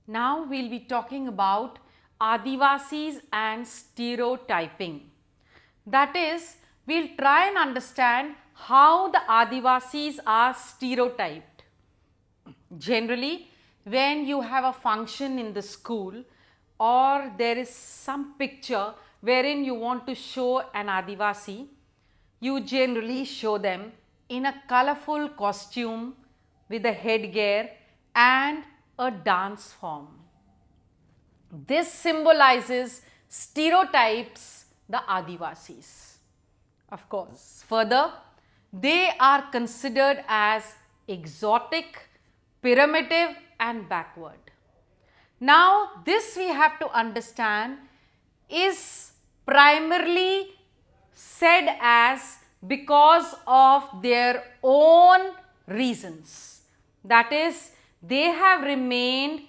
Now we will be talking about Adivasis and stereotyping. That is, we will try and understand how the Adivasis are stereotyped. Generally, when you have a function in the school or there is some picture wherein you want to show an Adivasi, you generally show them in a colorful costume with a headgear and a dance form. This symbolizes stereotypes the Adivasis. Of course, further, they are considered as exotic, primitive and backward. Now, this we have to understand is primarily said as because of their own reasons. That is, they have remained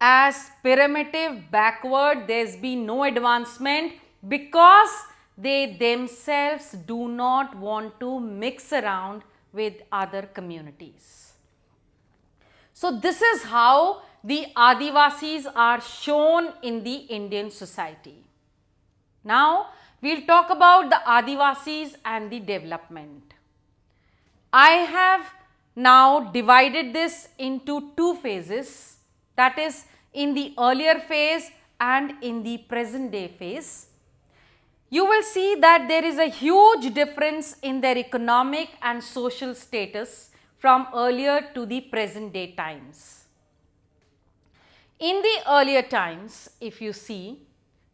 as primitive, backward, there has been no advancement because they themselves do not want to mix around with other communities. So, this is how the Adivasis are shown in the Indian society. Now, we will talk about the Adivasis and the development. I have now divided this into two phases, that is in the earlier phase and in the present day phase. You will see that there is a huge difference in their economic and social status from earlier to the present day times. In the earlier times, if you see,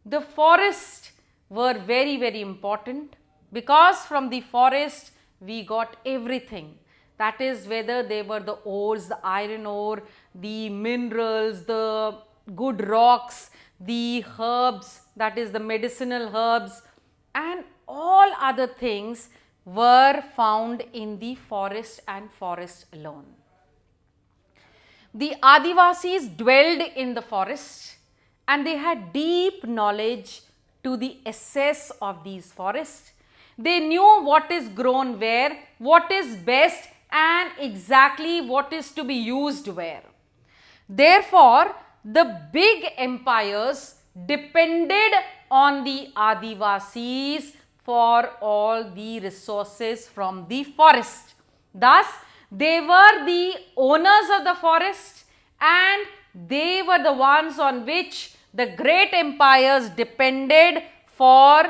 the forests were very important because from the forest we got everything. That is, whether they were the ores, the iron ore, the minerals, the good rocks, the herbs, that is the medicinal herbs, and all other things were found in the forest and forest alone. The Adivasis dwelled in the forest and they had deep knowledge to the access of these forests. They knew what is grown where, what is best and exactly what is to be used where. Therefore, the big empires depended on the Adivasis for all the resources from the forest. Thus, they were the owners of the forest and they were the ones on which the great empires depended for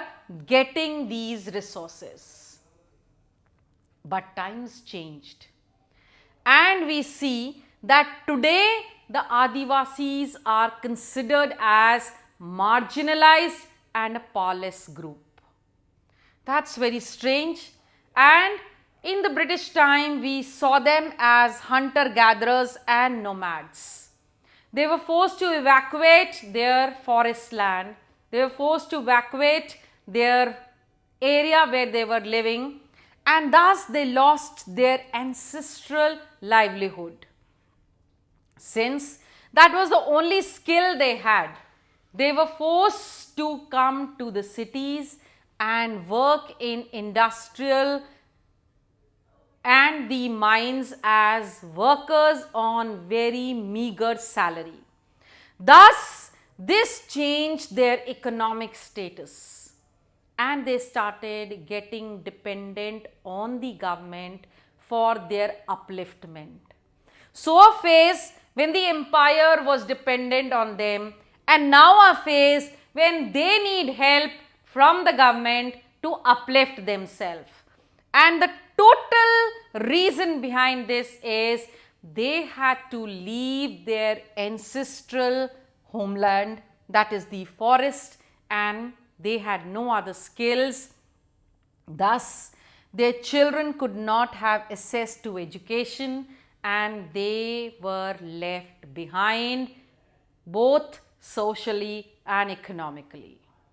getting these resources. But times changed and we see that today the Adivasis are considered as marginalized and a powerless group. That's very strange, and in the British time we saw them as hunter-gatherers and nomads. They were forced to evacuate their forest land, they were forced to evacuate their area where they were living, and thus they lost their ancestral livelihood. Since that was the only skill they had, they were forced to come to the cities and work in industrial and the mines as workers on very meager salary. Thus, this changed their economic status and they started getting dependent on the government for their upliftment. So, a phase when the empire was dependent on them and now a phase when they need help from the government to uplift themselves. And the total reason behind this is they had to leave their ancestral homeland, that is the forest, and they had no other skills. Thus, their children could not have access to education and they were left behind both socially and economically.